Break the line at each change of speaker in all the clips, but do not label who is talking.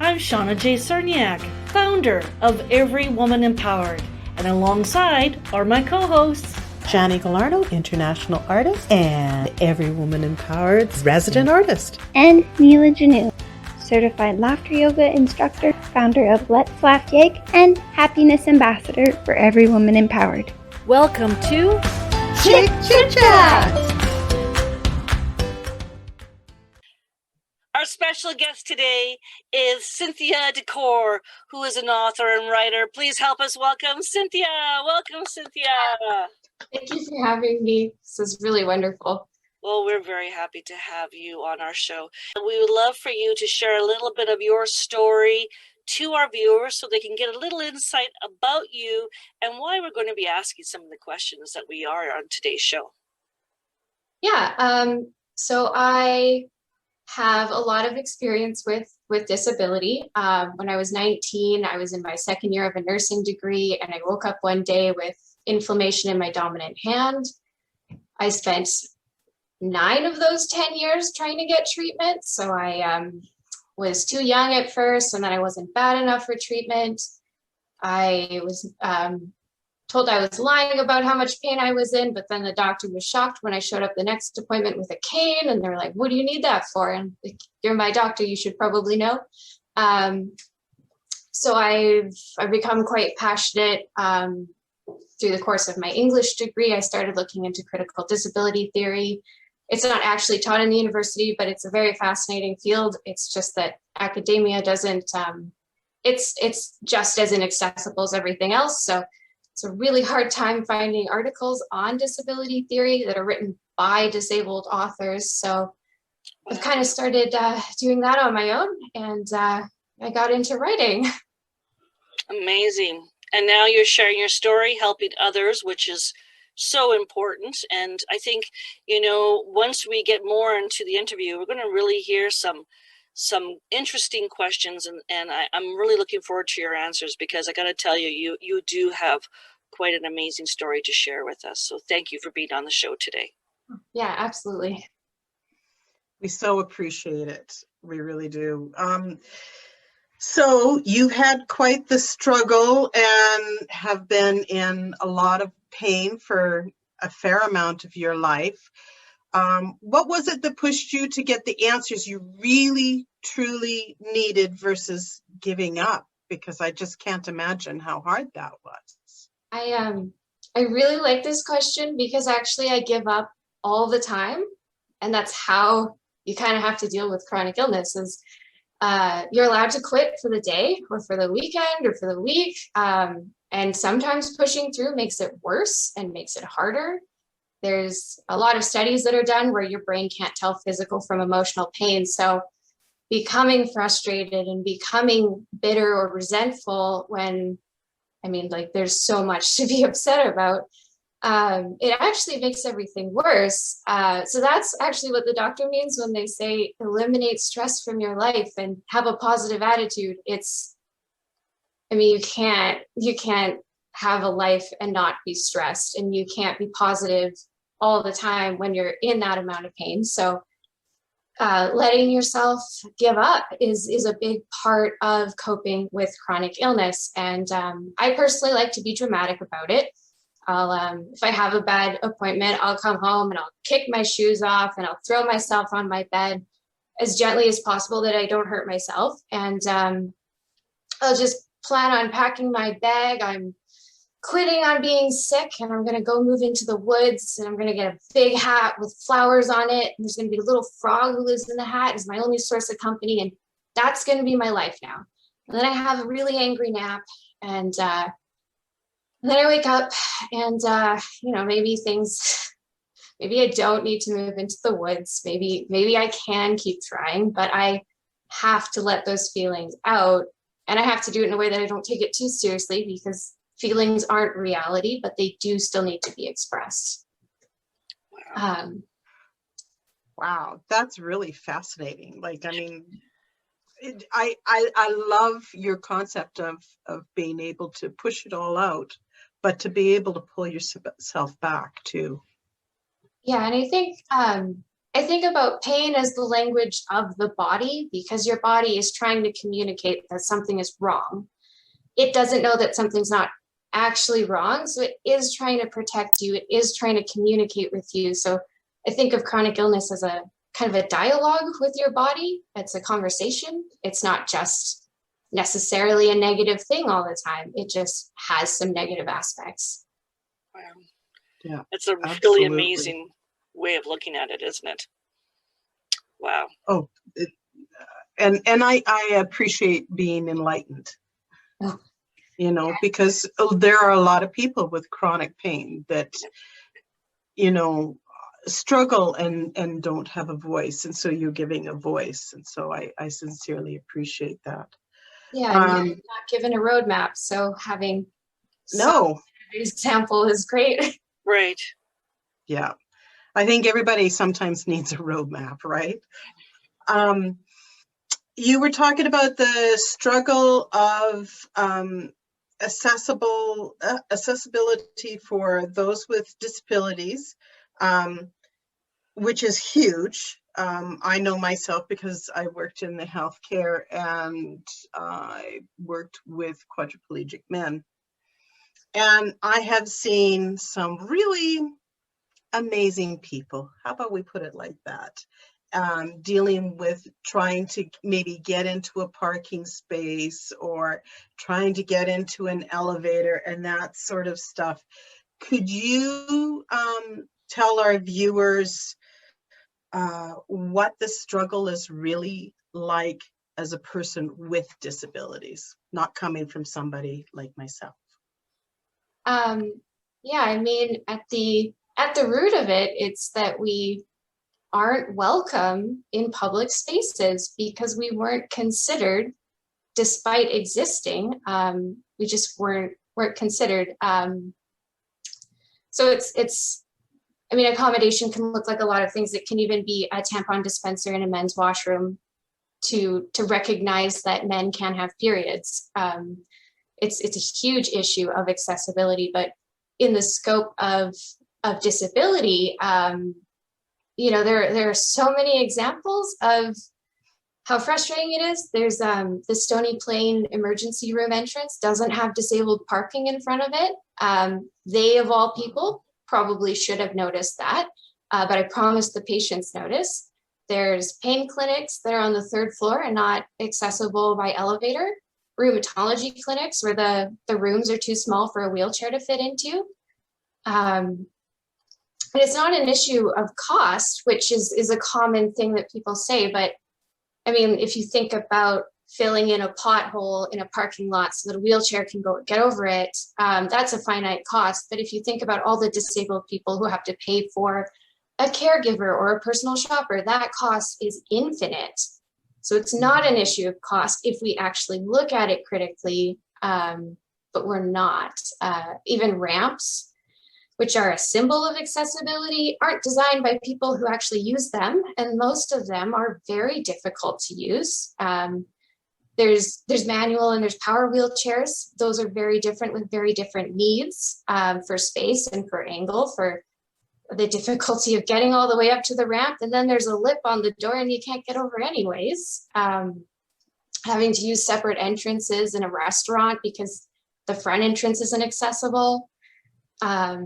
I'm Shauna J. Cerniak, founder of Every Woman Empowered, and alongside are my co-hosts,
Johnny Gallardo, international artist, and Every Woman Empowered's resident artist.
And Neela Janu, certified laughter yoga instructor, founder of Let's Laugh Yig, and happiness ambassador for Every Woman Empowered.
Welcome to
Chickchitchat!
Our special guest today is Cynthia Decore, who is an author and writer. Please help us welcome Cynthia. Welcome, Cynthia.
Thank you for having me. This is really wonderful.
Well, we're very happy to have you on our show. We would love for you to share a little bit of your story to our viewers so they can get a little insight about you and why we're going to be asking some of the questions that we are on today's show.
Yeah, so I have a lot of experience with disability. When I was 19, I was in my second year of a nursing degree, and I woke up one day with inflammation in my dominant hand. I spent 9 of those 10 years trying to get treatment. So I was too young at first, and then I wasn't bad enough for treatment. I was told I was lying about how much pain I was in, but then the doctor was shocked when I showed up the next appointment with a cane, and they were like, "What do you need that for?" And like, "You're my doctor, you should probably know." So I've become quite passionate. Through the course of my English degree, I started looking into critical disability theory. It's not actually taught in the university, but it's a very fascinating field. It's just that academia doesn't, it's just as inaccessible as everything else. So it's a really hard time finding articles on disability theory that are written by disabled authors. So I've kind of started doing that on my own, and I got into writing.
Amazing. And now you're sharing your story, helping others, which is so important. And I think, you know, once we get more into the interview, we're going to really hear some interesting questions. And I'm really looking forward to your answers, because I got to tell you, you do have quite an amazing story to share with us. So thank you for being on the show today.
Yeah, absolutely.
We so appreciate it. We really do. So you had quite the struggle and have been in a lot of pain for a fair amount of your life. What was it that pushed you to get the answers you really, truly needed versus giving up? Because I just can't imagine how hard that was.
I really like this question, because actually I give up all the time. And that's how you kind of have to deal with chronic illness. Is you're allowed to quit for the day or for the weekend or for the week. And sometimes pushing through makes it worse and makes it harder. There's a lot of studies that are done where your brain can't tell physical from emotional pain. So becoming frustrated and becoming bitter or resentful when, I mean, like, there's so much to be upset about, it actually makes everything worse. So that's actually what the doctor means when they say eliminate stress from your life and have a positive attitude. It's, I mean, you can't have a life and not be stressed, and you can't be positive all the time when you're in that amount of pain. So letting yourself give up is a big part of coping with chronic illness. And I personally like to be dramatic about it. I'll, if I have a bad appointment, I'll come home and I'll kick my shoes off and I'll throw myself on my bed as gently as possible that I don't hurt myself. And I'll just plan on packing my bag. I'm quitting on being sick, and I'm going to go move into the woods, and I'm going to get a big hat with flowers on it. And there's going to be a little frog who lives in the hat as my only source of company. And that's going to be my life now. And then I have a really angry nap, and then I wake up, and, you know, maybe I don't need to move into the woods. Maybe I can keep trying, but I have to let those feelings out, and I have to do it in a way that I don't take it too seriously, because feelings aren't reality, but they do still need to be expressed.
Wow, that's really fascinating. Like, I mean, I love your concept of being able to push it all out, but to be able to pull yourself back too.
Yeah, and I think I think about pain as the language of the body, because your body is trying to communicate that something is wrong. It doesn't know that something's not actually wrong. So it is trying to protect you. It is trying to communicate with you. So I think of chronic illness as a kind of a dialogue with your body. It's a conversation. It's not just necessarily a negative thing all the time. It just has some negative aspects.
Wow.
Yeah,
It's a really
absolutely.
amazing way of looking at it, isn't it? Wow.
Oh, and I appreciate being enlightened.
Oh.
You know, because there are a lot of people with chronic pain that, you know, struggle and don't have a voice, and so you're giving a voice, and so I sincerely appreciate that.
Yeah, and you're not given a roadmap, so having
no
example is great.
Right.
Yeah, I think everybody sometimes needs a roadmap, right? You were talking about the struggle of accessibility for those with disabilities, which is huge. I know myself because I worked in the healthcare and I worked with quadriplegic men. And I have seen some really amazing people, how about we put it like that, dealing with trying to maybe get into a parking space or trying to get into an elevator and that sort of stuff. Could you tell our viewers what the struggle is really like as a person with disabilities, not coming from somebody like myself?
Yeah, I mean, at the root of it, it's that we aren't welcome in public spaces because we weren't considered, despite existing. We just weren't considered. So it's. I mean, accommodation can look like a lot of things. It can even be a tampon dispenser in a men's washroom to recognize that men can have periods. It's a huge issue of accessibility, but in the scope of disability, you know, there are so many examples of how frustrating it is. There's the Stony Plain emergency room entrance doesn't have disabled parking in front of it. They, of all people, probably should have noticed that, but I promised the patients notice. There's pain clinics that are on the 3rd floor and not accessible by elevator. Rheumatology clinics where the rooms are too small for a wheelchair to fit into. And it's not an issue of cost, which is a common thing that people say, but I mean, if you think about filling in a pothole in a parking lot so that a wheelchair can get over it, that's a finite cost. But if you think about all the disabled people who have to pay for a caregiver or a personal shopper, that cost is infinite. So it's not an issue of cost if we actually look at it critically, but we're not. Even ramps, which are a symbol of accessibility, aren't designed by people who actually use them, and most of them are very difficult to use. There's manual and there's power wheelchairs. Those are very different with very different needs for space and for angle, for the difficulty of getting all the way up to the ramp. And then there's a lip on the door and you can't get over anyways. Having to use separate entrances in a restaurant because the front entrance isn't accessible. I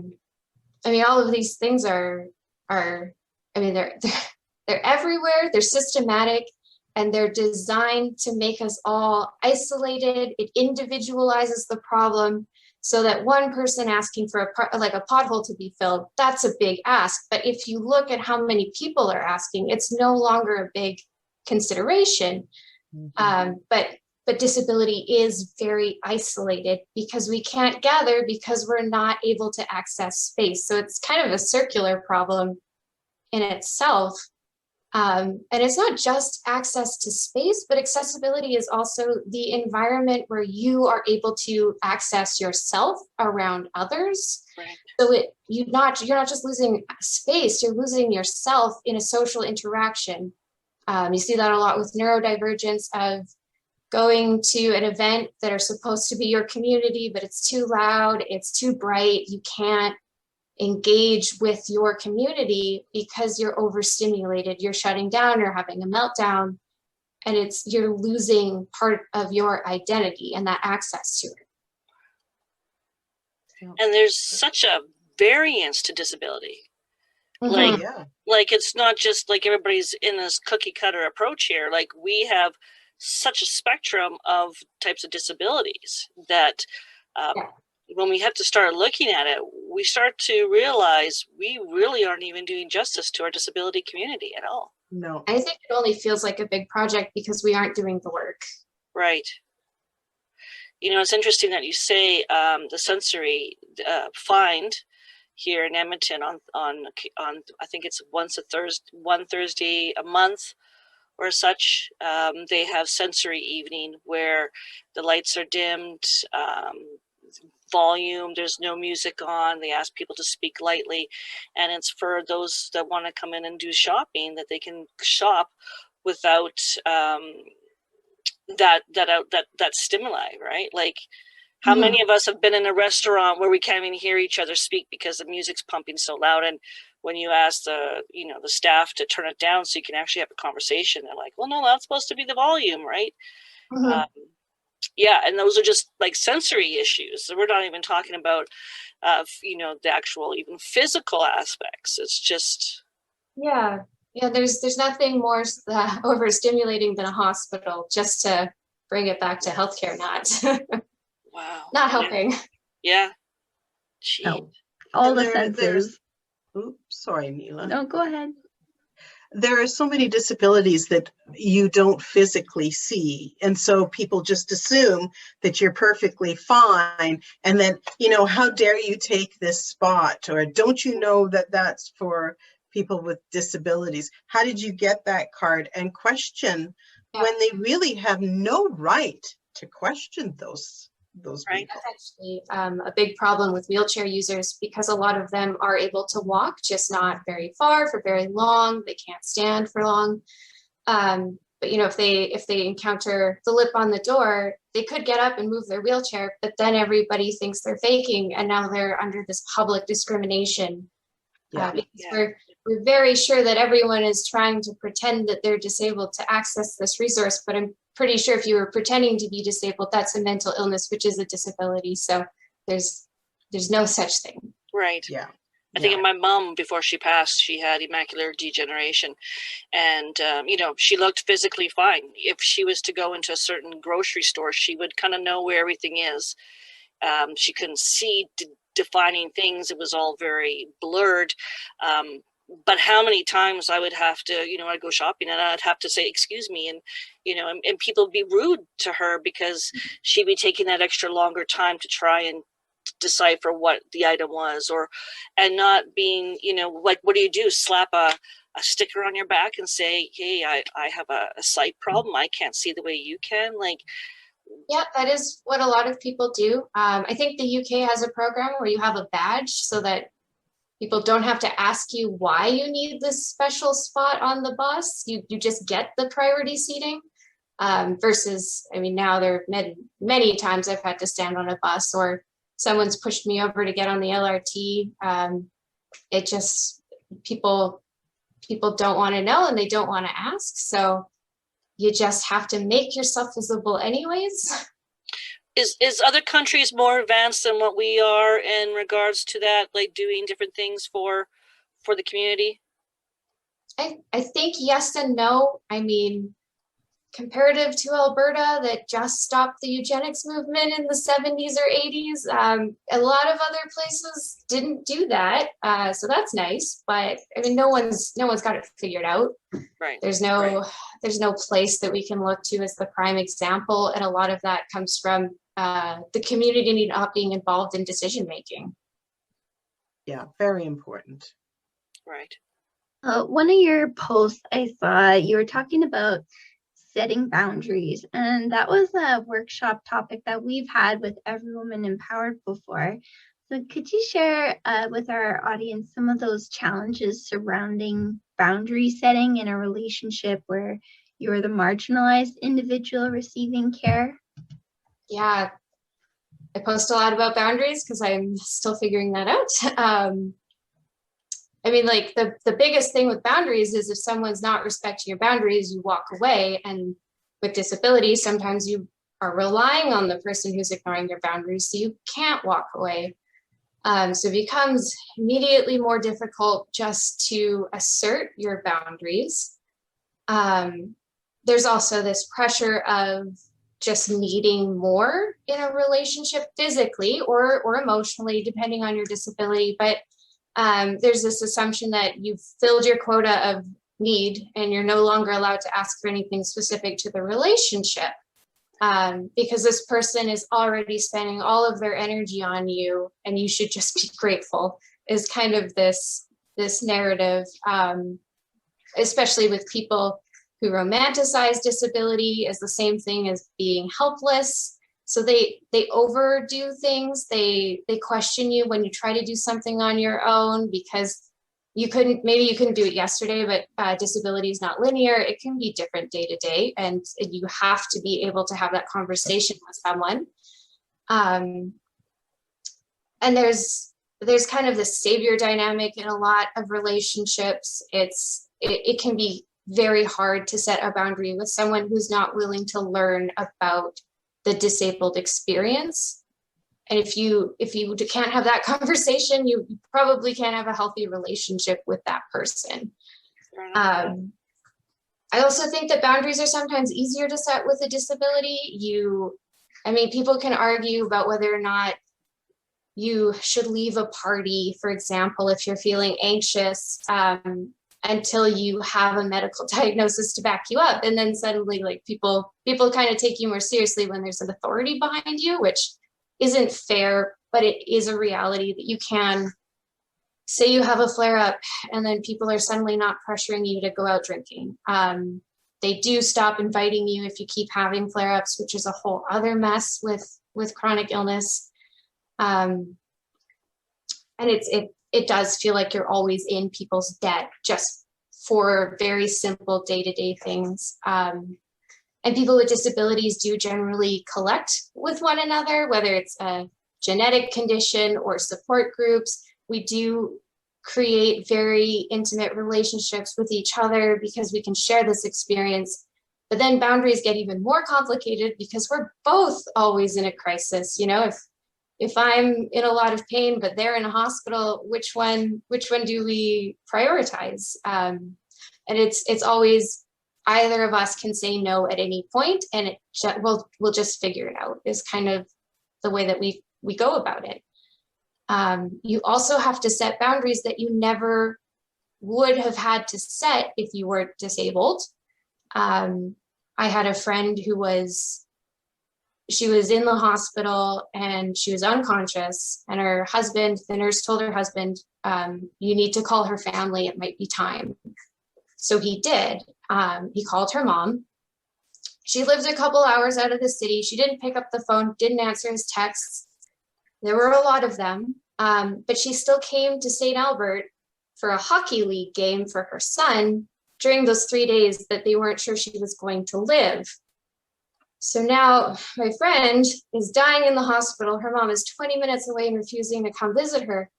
mean, all of these things are I mean, they're everywhere, they're systematic, and they're designed to make us all isolated. It individualizes the problem so that one person asking for a pothole to be filled, that's a big ask. But if you look at how many people are asking, it's no longer a big consideration. Mm-hmm. But disability is very isolated because we can't gather because we're not able to access space. So it's kind of a circular problem in itself. And it's not just access to space, but accessibility is also the environment where you are able to access yourself around others. Right. So you're not just losing space, you're losing yourself in a social interaction. You see that a lot with neurodivergence of going to an event that are supposed to be your community, but it's too loud, it's too bright, you can't engage with your community because you're overstimulated, you're shutting down, you're having a meltdown, and you're losing part of your identity and that access to it.
And there's such a variance to disability.
Mm-hmm.
Like it's not just like everybody's in this cookie cutter approach here. Like we have such a spectrum of types of disabilities that when we have to start looking at it, we start to realize we really aren't even doing justice to our disability community at all.
No.
I think it only feels like a big project because we aren't doing the work.
Right. You know, it's interesting that you say the sensory find here in Edmonton on I think it's one Thursday a month or such. They have sensory evening where the lights are dimmed, volume, there's no music on. They ask people to speak lightly, and it's for those that want to come in and do shopping, that they can shop without that stimuli, right? Like how many of us have been in a restaurant where we can't even hear each other speak because the music's pumping so loud, and when you ask the staff to turn it down so you can actually have a conversation, they're like, well, no, that's supposed to be the volume, right? And those are just like sensory issues. So we're not even talking about the actual even physical aspects. It's just there's nothing more
overstimulating than a hospital, just to bring it back to healthcare. Not helping.
No. All the senses.
Oops, sorry, Mila.
No, go ahead.
There are so many disabilities that you don't physically see. And so people just assume that you're perfectly fine. And then, how dare you take this spot? Or don't you know that that's for people with disabilities? How did you get that card? And question when they really have no right to question those
right.
people.
That's actually a big problem with wheelchair users, because a lot of them are able to walk, just not very far for very long. They can't stand for long. But if they encounter the lip on the door, they could get up and move their wheelchair, but then everybody thinks they're faking, and now they're under this public discrimination. We're very sure that everyone is trying to pretend that they're disabled to access this resource, but I'm pretty sure if you were pretending to be disabled, that's a mental illness, which is a disability. So there's no such thing.
Right.
Yeah.
I think of my mom, before she passed, she had macular degeneration, and she looked physically fine. If she was to go into a certain grocery store, she would kind of know where everything is. She couldn't see defining things. It was all very blurred. But how many times I would have to, I'd go shopping and I'd have to say, excuse me. And, and people would be rude to her because she'd be taking that extra longer time to try and decipher what the item was, and not being, like, what do? Slap a sticker on your back and say, hey, I have a sight problem. I can't see the way you can. Like,
yeah, that is what a lot of people do. I think the UK has a program where you have a badge so that people don't have to ask you why you need this special spot on the bus. You just get the priority seating. Versus, now there have many times I've had to stand on a bus, or someone's pushed me over to get on the LRT. It just, people don't want to know, and they don't want to ask. So you just have to make yourself visible anyways.
Is other countries more advanced than what we are in regards to that, like doing different things for the community?
I think yes and no. Comparative to Alberta, that just stopped the eugenics movement in the 70s or 80s, a lot of other places didn't do that. So that's nice, but no one's got it figured out.
Right.
There's no place that we can look to as the prime example, and a lot of that comes from the community not being involved in decision making.
Yeah, very important.
Right.
One of your posts I saw, you were talking about setting boundaries, and that was a workshop topic that we've had with Every Woman Empowered before. So could you share with our audience some of those challenges surrounding boundary setting in a relationship where you're the marginalized individual receiving care?
Yeah, I post a lot about boundaries because I'm still figuring that out. I mean, like the biggest thing with boundaries is if someone's not respecting your boundaries, you walk away. And with disability, sometimes you are relying on the person who's ignoring your boundaries, so you can't walk away. So it becomes immediately more difficult just to assert your boundaries. There's also this pressure of just needing more in a relationship, physically or emotionally, depending on your disability. But there's this assumption that you've filled your quota of need and you're no longer allowed to ask for anything specific to the relationship, because this person is already spending all of their energy on you and you should just be grateful, is kind of this narrative, especially with people who romanticize disability as the same thing as being helpless. So they overdo things. They question you when you try to do something on your own because maybe you couldn't do it yesterday, but disability is not linear. It can be different day to day, and you have to be able to have that conversation with someone. And there's kind of this savior dynamic in a lot of relationships. It can be very hard to set a boundary with someone who's not willing to learn about the disabled experience. And if you can't have that conversation, you probably can't have a healthy relationship with that person. I also think that boundaries are sometimes easier to set with a disability. People can argue about whether or not you should leave a party, for example, if you're feeling anxious, until you have a medical diagnosis to back you up. And then suddenly, like, people kind of take you more seriously when there's an authority behind you, which isn't fair, but it is a reality that you can say you have a flare up and then people are suddenly not pressuring you to go out drinking. They do stop inviting you if you keep having flare ups, which is a whole other mess with chronic illness. And it does feel like you're always in people's debt just for very simple day-to-day things. And people with disabilities do generally collect with one another, whether it's a genetic condition or support groups. We do create very intimate relationships with each other because we can share this experience. But then boundaries get even more complicated because we're both always in a crisis. You know, if I'm in a lot of pain, but they're in a hospital, which one do we prioritize? And it's always either of us can say no at any point, and we'll just figure it out, is kind of the way that we go about it. You also have to set boundaries that you never would have had to set if you were disabled. I had a friend she was in the hospital and she was unconscious, and the nurse told her husband, you need to call her family, it might be time. So he did. He called her mom. She lived a couple hours out of the city. She didn't pick up the phone, didn't answer his texts. There were a lot of them, but she still came to St. Albert for a hockey league game for her son during those 3 days that they weren't sure she was going to live. So now my friend is dying in the hospital. Her mom is 20 minutes away and refusing to come visit her.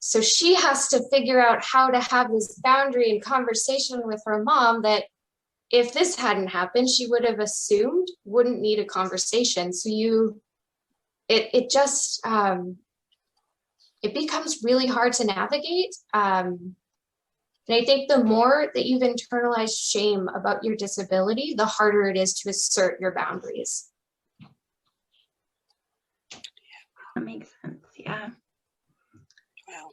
So she has to figure out how to have this boundary and conversation with her mom that if this hadn't happened, she would have assumed wouldn't need a conversation. So it becomes really hard to navigate. And I think the more that you've internalized shame about your disability, the harder it is to assert your boundaries.
That makes sense, yeah.
Wow.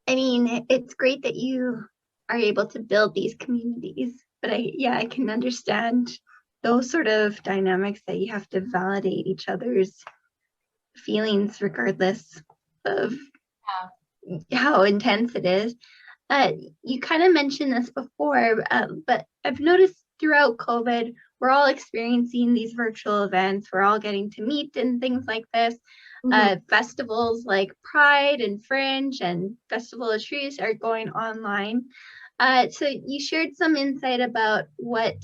I mean, it's great that you are able to build these communities, but I can understand those sort of dynamics that you have to validate each other's feelings regardless of how intense it is. You kind of mentioned this before, but I've noticed throughout COVID, we're all experiencing these virtual events. We're all getting to meet and things like this. Festivals like Pride and Fringe and Festival of Trees are going online. So you shared some insight about what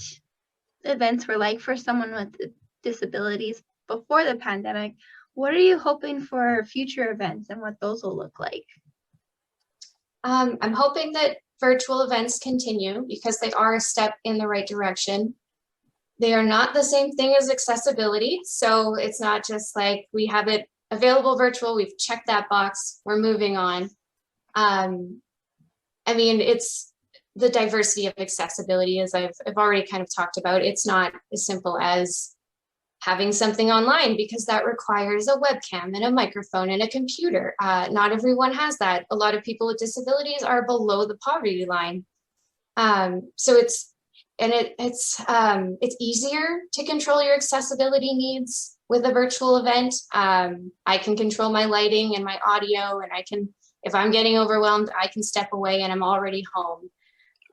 events were like for someone with disabilities before the pandemic. What are you hoping for future events and what those will look like?
I'm hoping that virtual events continue because they are a step in the right direction. They are not the same thing as accessibility. So it's not just like we have it available virtual, we've checked that box, we're moving on. I mean, it's the diversity of accessibility, as I've already kind of talked about. It's not as simple as having something online, because that requires a webcam and a microphone and a computer. Not everyone has that. A lot of people with disabilities are below the poverty line. So it's easier to control your accessibility needs with a virtual event. I can control my lighting and my audio, and I can, if I'm getting overwhelmed, I can step away and I'm already home.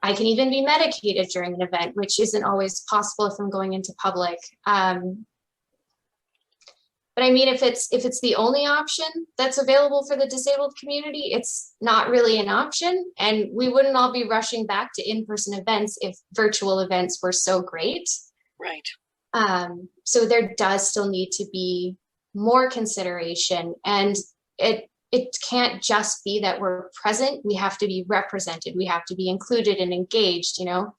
I can even be medicated during an event, which isn't always possible if I'm going into public. But I mean, if it's the only option that's available for the disabled community, it's not really an option. And we wouldn't all be rushing back to in-person events if virtual events were so great.
Right.
So there does still need to be more consideration, and it can't just be that we're present. We have to be represented. We have to be included and engaged, you know,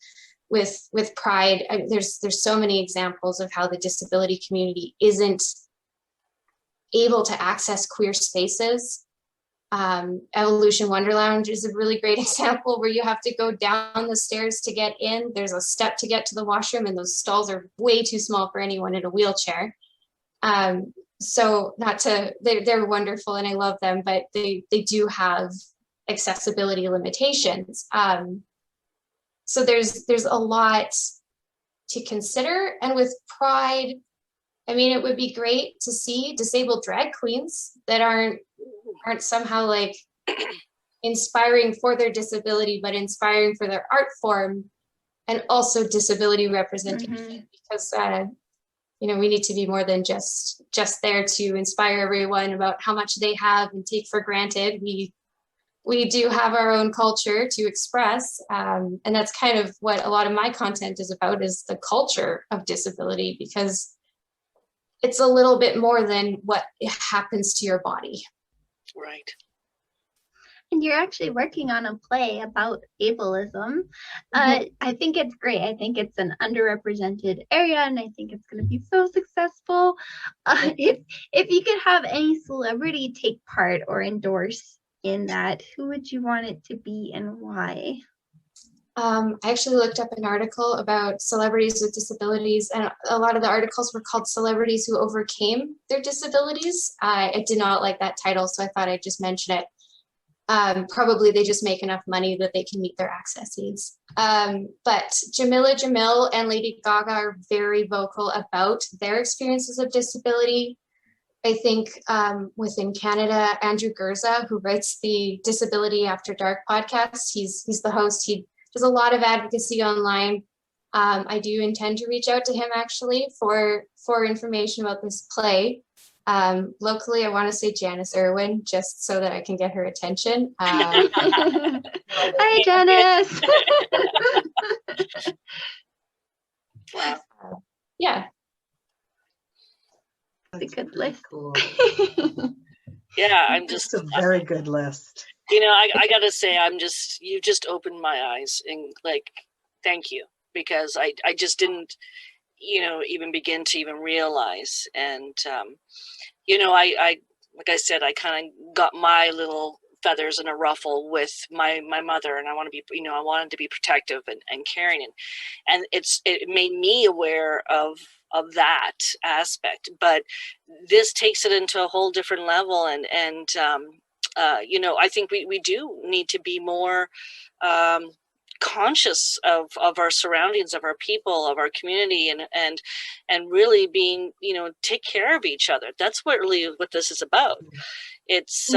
with pride. There's so many examples of how the disability community isn't able to access queer spaces. Evolution Wonder Lounge is a really great example where you have to go down the stairs to get in. There's a step to get to the washroom, and those stalls are way too small for anyone in a wheelchair. So they're wonderful and I love them, but they do have accessibility limitations. So there's a lot to consider. And with Pride, I mean, it would be great to see disabled drag queens that aren't somehow like inspiring for their disability, but inspiring for their art form, and also disability representation, because you know, we need to be more than just there to inspire everyone about how much they have and take for granted. We do have our own culture to express, and that's kind of what a lot of my content is about, is the culture of disability, because it's a little bit more than what happens to your body.
Right.
And you're actually working on a play about ableism. I think it's great. I think it's an underrepresented area, and I think it's going to be so successful. If you could have any celebrity take part or endorse in that, who would you want it to be and why?
I actually looked up an article about celebrities with disabilities, and a lot of the articles were called Celebrities Who Overcame Their Disabilities. I did not like that title, so I thought I'd just mention it. Probably they just make enough money that they can meet their access needs. But Jamila Jamil and Lady Gaga are very vocal about their experiences of disability. I think within Canada, Andrew Gurza, who writes the Disability After Dark podcast, he's the host. He does a lot of advocacy online. I do intend to reach out to him actually for information about this play. Locally, I want to say janisirwin, just so that I can get her attention.
Hi, Janice.
Wow.
Yeah.
That's a good list.
Cool.
Yeah, I'm
It's
just,
a very good list.
you know, I gotta say, you just opened my eyes, and like, thank you, because I just didn't, you know, even begin to even realize. And, you know, I like I said, I kind of got my little feathers in a ruffle with my mother, and I want to be, you know, I wanted to be protective and caring, and it made me aware of that aspect. But this takes it into a whole different level, and you know, I think we do need to be more conscious of our surroundings, of our people, of our community, and really being, you know, take care of each other. That's what this is about. It's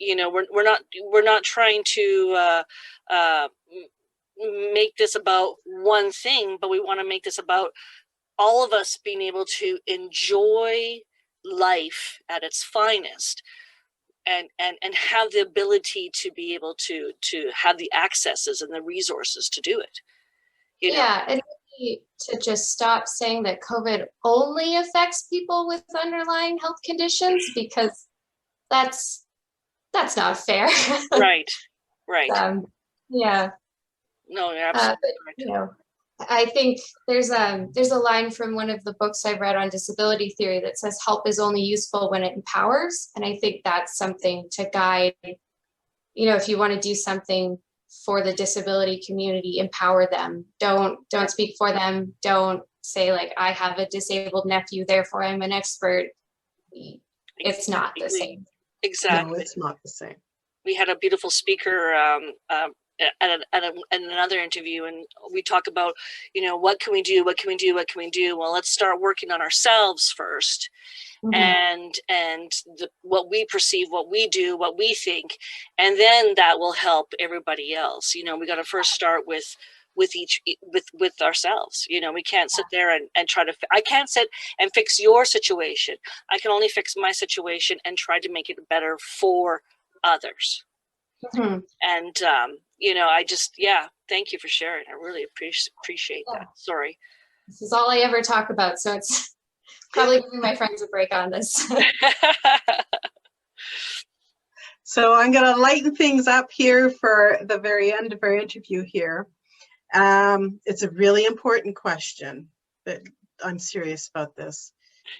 you know, we're not trying to make this about one thing, but we want to make this about all of us being able to enjoy life at its finest, and have the ability to be able to have the accesses and the resources to do it. You know?
Yeah, and to just stop saying that COVID only affects people with underlying health conditions, because that's not fair.
Right. Right.
Yeah.
No, you're absolutely
but, you know, I think there's a line from one of the books I've read on disability theory that says help is only useful when it empowers. And I think that's something to guide, you know, if you want to do something for the disability community, empower them. Don't speak for them. Don't say like, I have a disabled nephew, therefore I'm an expert. It's not the same.
Exactly.
No, it's not the same.
We had a beautiful speaker at another interview, and we talk about, you know, what can we do? What can we do? What can we do? Well, let's start working on ourselves first. And what we perceive, what we do, what we think, and then that will help everybody else. You know, we got to first start with ourselves. You know, we can't sit there and try to, I can't sit and fix your situation. I can only fix my situation and try to make it better for others. And you know, I just, thank you for sharing. I really appreciate that. Sorry,
this is all I ever talk about, so it's probably giving my friends a break on this.
So I'm going to lighten things up here for the very end of our interview here. It's a really important question, but I'm serious about this.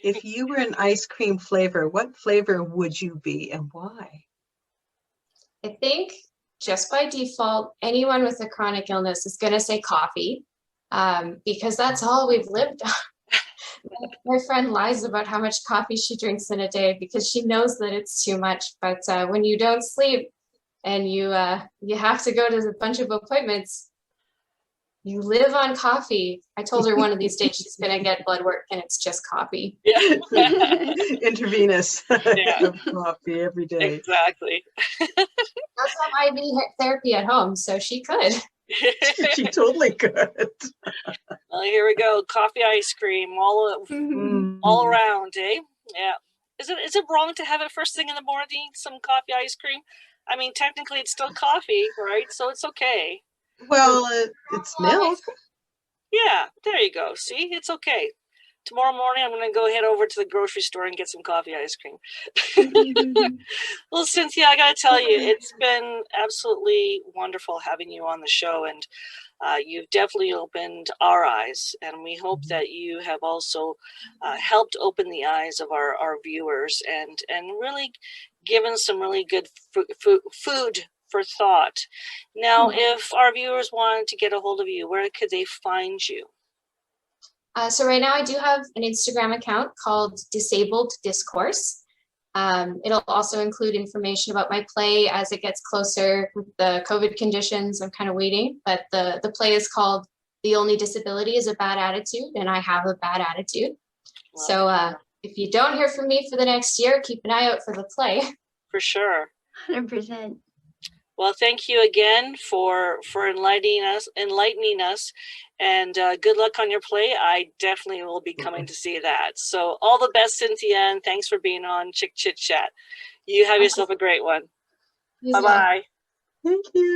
If you were an ice cream flavor, what flavor would you be and why?
I think just by default, anyone with a chronic illness is going to say coffee, because that's all we've lived on. My friend lies about how much coffee she drinks in a day because she knows that it's too much. But when you don't sleep and you have to go to a bunch of appointments, you live on coffee. I told her one of these days she's going to get blood work and it's just coffee.
Yeah.
Intravenous coffee every day.
Exactly.
She does have IV therapy at home, so she could.
She totally could.
Well, here we go. Coffee, ice cream, all around, eh? Yeah. Is it wrong to have it first thing in the morning, some coffee, ice cream? I mean, technically it's still coffee, right? So it's okay.
Well, it's milk.
Yeah, there you go. See, it's okay. Tomorrow morning, I'm going to go head over to the grocery store and get some coffee ice cream. Well, Cynthia, I got to tell you, it's been absolutely wonderful having you on the show, and you've definitely opened our eyes, and we hope that you have also helped open the eyes of our viewers and really given some really good food for thought. Now, if our viewers wanted to get a hold of you, where could they find you?
So right now I do have an Instagram account called Disabled Discourse. It'll also include information about my play as it gets closer with the COVID conditions. I'm kind of waiting, but the play is called The Only Disability is a Bad Attitude, and I have a bad attitude. Wow. So if you don't hear from me for the next year, keep an eye out for the play.
For sure.
100%.
Well, thank you again for enlightening us, and good luck on your play. I definitely will be coming to see that. So all the best, Cynthia, and thanks for being on Chick Chit Chat. You have yourself a great one. Bye-bye.
Thank you.